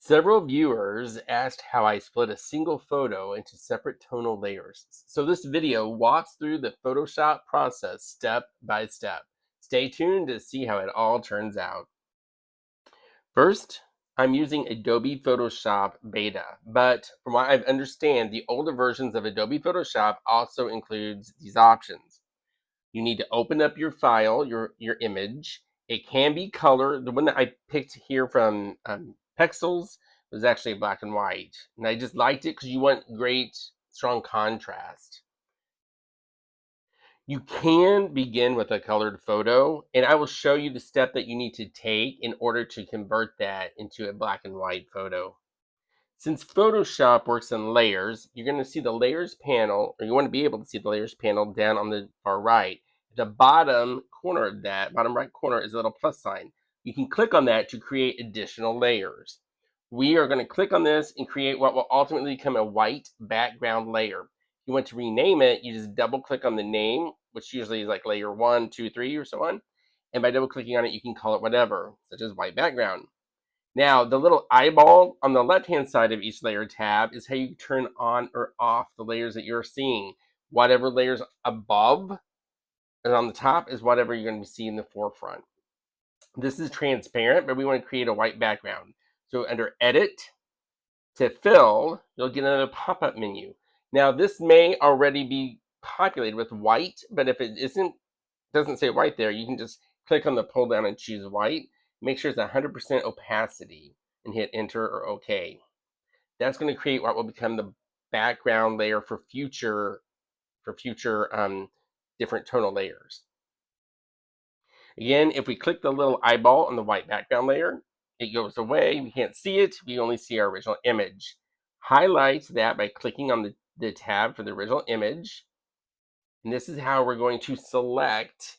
Several viewers asked how I split a single photo into separate tonal layers. So this video walks through the Photoshop process step by step. Stay tuned to see how it all turns out. First, I'm using Adobe Photoshop Beta, but from what I understand, the older versions of Adobe Photoshop also includes these options. You need to open up your file, your image. It can be color. The one that I picked here from Pexels was actually black and white, and I just liked it because you want great, strong contrast. You can begin with a colored photo, and I will show you the step that you need to take in order to convert that into a black and white photo. Since Photoshop works in layers, you're going to see the layers panel, or you want to be able to see the layers panel down on the far right. At the bottom corner of that, bottom right corner, is a little plus sign. You can click on that to create additional layers. We are going to click on this and create what will ultimately become a white background layer. If you want to rename it, you just double click on the name, which usually is like layer 1, 2, 3, or so on. And by double clicking on it, you can call it whatever, such as white background. Now, the little eyeball on the left-hand side of each layer tab is how you turn on or off the layers that you're seeing. Whatever layers above and on the top is whatever you're going to see in the forefront. This is transparent, but we want to create a white background. So under Edit to Fill, you'll get another pop-up menu. Now, this may already be populated with white, but if it doesn't say white there, you can just click on the pull down and choose white. Make sure it's 100% opacity and hit enter or OK. That's going to create what will become the background layer for future different tonal layers. Again, if we click the little eyeball on the white background layer, it goes away. We can't see it. We only see our original image. Highlight that by clicking on the tab for the original image. And this is how we're going to select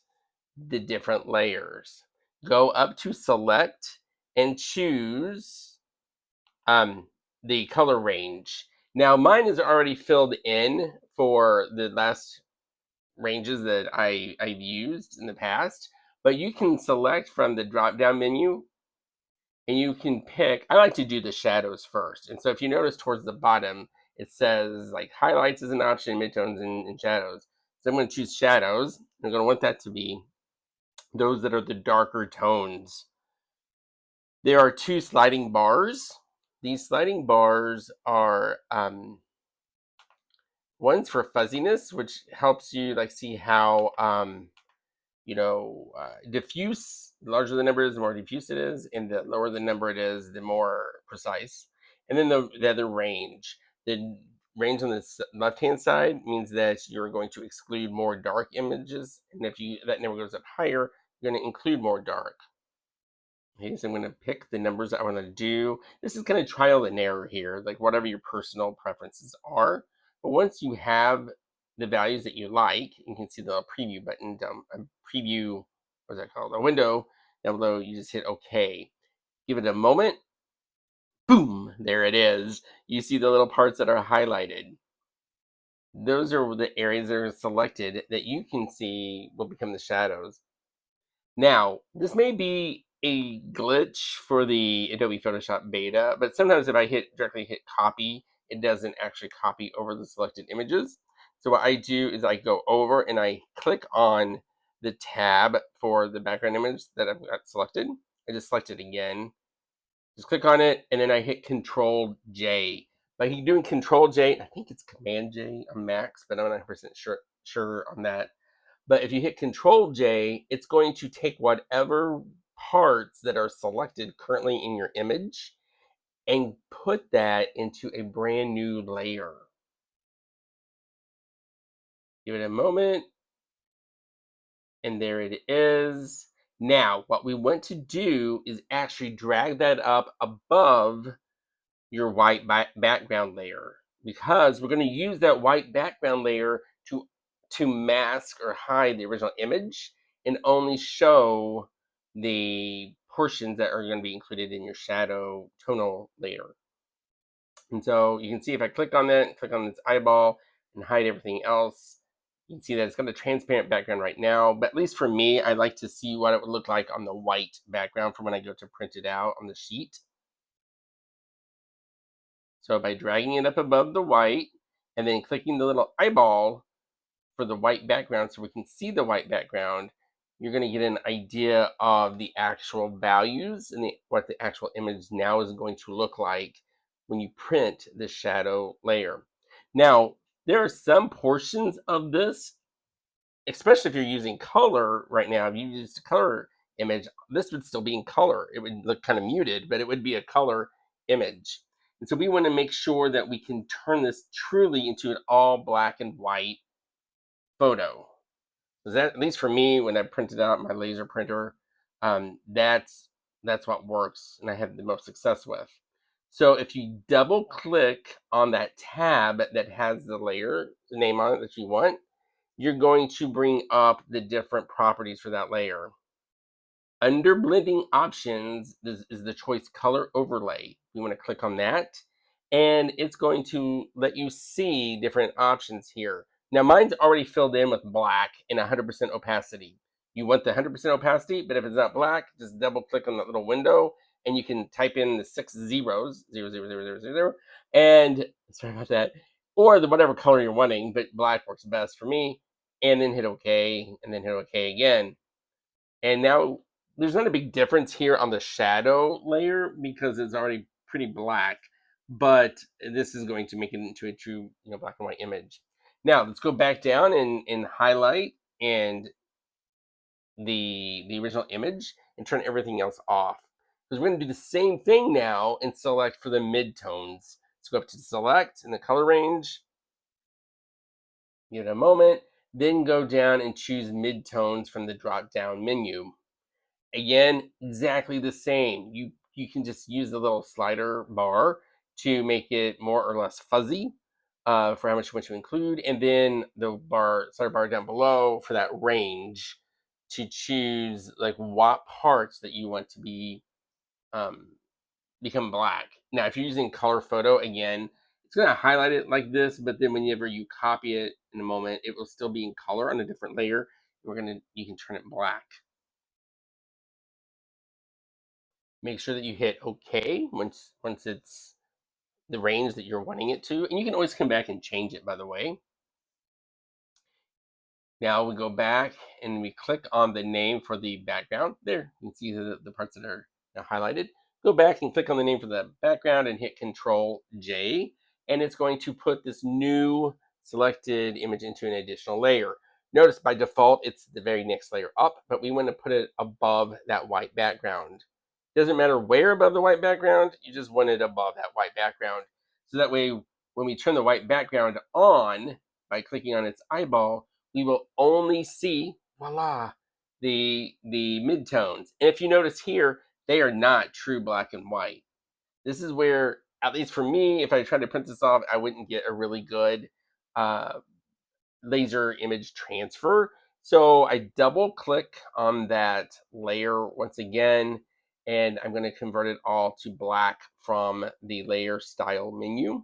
the different layers. Go up to select and choose the color range. Now mine is already filled in for the last ranges that I've used in the past, but you can select from the drop down menu and you can pick. I like to do the shadows first. And so if you notice towards the bottom, it says like highlights is an option, midtones and shadows. So I'm going to choose shadows. I'm going to want that to be those that are the darker tones. There are two sliding bars. These sliding bars are one's for fuzziness, which helps you like see how diffuse. The larger the number is, the more diffuse it is, and the lower the number it is, the more precise. And then the other range. The range on the left-hand side means that you're going to exclude more dark images, and if that number goes up higher, you're going to include more dark. Okay, so I'm going to pick the numbers that I want to do. This is kind of trial and error here, like whatever your personal preferences are. But once you have the values that you like, you can see the preview button down, preview, what's that called? A window down below. You just hit OK. Give it a moment. Boom, there it is. You see the little parts that are highlighted. Those are the areas that are selected that you can see will become the shadows. Now, this may be a glitch for the Adobe Photoshop beta, but sometimes if I directly hit copy, it doesn't actually copy over the selected images. So what I do is I go over and I click on the tab for the background image that I've got selected. I just select it again. Just click on it, and then I hit Control J. By doing Control J, I think it's Command J on Macs, but I'm not 100% sure on that. But if you hit Control J, it's going to take whatever parts that are selected currently in your image and put that into a brand new layer. Give it a moment, and there it is. Now, what we want to do is actually drag that up above your white background layer, because we're going to use that white background layer to mask or hide the original image and only show the portions that are going to be included in your shadow tonal layer. And so you can see if I click on that, click on this eyeball and hide everything else, you can see that it's got a transparent background right now, but at least for me, I like to see what it would look like on the white background for when I go to print it out on the sheet. So by dragging it up above the white and then clicking the little eyeball for the white background so we can see the white background, you're going to get an idea of the actual values and what the actual image now is going to look like when you print the shadow layer. Now, there are some portions of this, especially if you're using color right now. If you use a color image, this would still be in color. It would look kind of muted, but it would be a color image. And so we want to make sure that we can turn this truly into an all black and white photo. Because that, at least for me, when I printed out my laser printer, that's what works and I had the most success with. So if you double click on that tab that has the layer, the name on it that you want, you're going to bring up the different properties for that layer. Under blending options is the choice color overlay. You want to click on that, and it's going to let you see different options here. Now mine's already filled in with black and 100% opacity. You want the 100% opacity, but if it's not black, just double click on that little window and you can type in the 6 zeros, 0, 0, 0, 0, 0, and sorry about that, or the whatever color you're wanting, but black works best for me, and then hit OK, and then hit OK again. And now there's not a big difference here on the shadow layer because it's already pretty black, but this is going to make it into a true, black and white image. Now let's go back down and highlight and the original image and turn everything else off. Because we're going to do the same thing now and select for the midtones. Let's go up to select in the color range. Give it a moment, then go down and choose midtones from the drop down menu. Again, exactly the same. You can just use the little slider bar to make it more or less fuzzy for how much you want to include, and then the slider bar down below for that range to choose like what parts that you want to be become black. Now, if you're using color photo, again, it's going to highlight it like this, but then whenever you copy it in a moment, it will still be in color on a different layer. You can turn it black. Make sure that you hit OK once it's the range that you're wanting it to. And you can always come back and change it, by the way. Now we go back and we click on the name for the background. There, you can see the parts that are now highlighted. Go back and click on the name for the background and hit Control J. And it's going to put this new selected image into an additional layer. Notice by default, it's the very next layer up, but we want to put it above that white background. Doesn't matter where above the white background, you just want it above that white background. So that way, when we turn the white background on by clicking on its eyeball, we will only see, voila, the midtones. And if you notice here, they are not true black and white. This is where, at least for me, if I tried to print this off, I wouldn't get a really good laser image transfer. So I double click on that layer once again, and I'm going to convert it all to black from the layer style menu.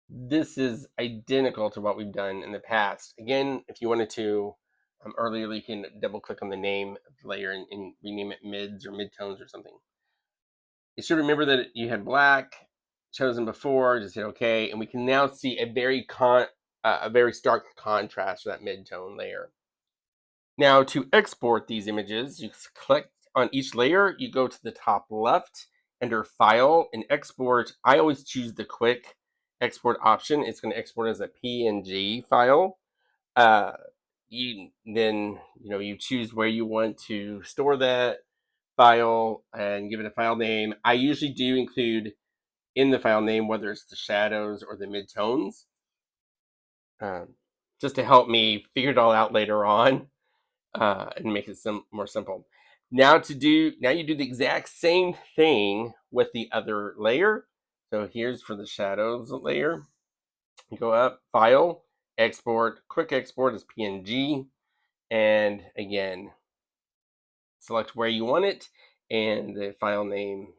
This is identical to what we've done in the past. Again, if you wanted to, earlier you can double click on the name of the layer and rename it mids or midtones or something. You should remember that you had black chosen before, just hit OK, and we can now see a very stark contrast for that midtone layer. Now to export these images, you click on each layer, you go to the top left under File and Export. I always choose the quick export option. It's going to export as a PNG file. You choose where you want to store that file and give it a file name. I usually do include in the file name whether it's the shadows or the midtones, just to help me figure it all out later on and make it more simple. Now you do the exact same thing with the other layer. So here's for the shadows layer. You go up, File, Export, Quick Export as PNG, and again, select where you want it and the file name.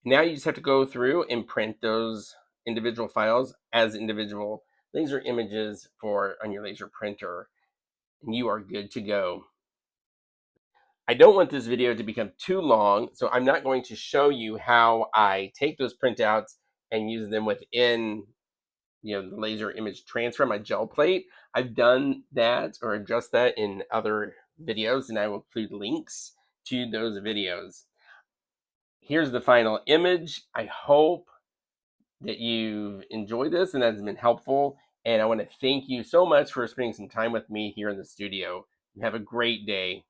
Now you just have to go through and print those individual files as individual laser images on your laser printer, and you are good to go. I don't want this video to become too long, so I'm not going to show you how I take those printouts and use them within the laser image transfer on my gel plate. I've done that or addressed that in other videos, and I will include links to those videos. Here's the final image. I hope that you've enjoyed this and that has been helpful. And I want to thank you so much for spending some time with me here in the studio. Have a great day.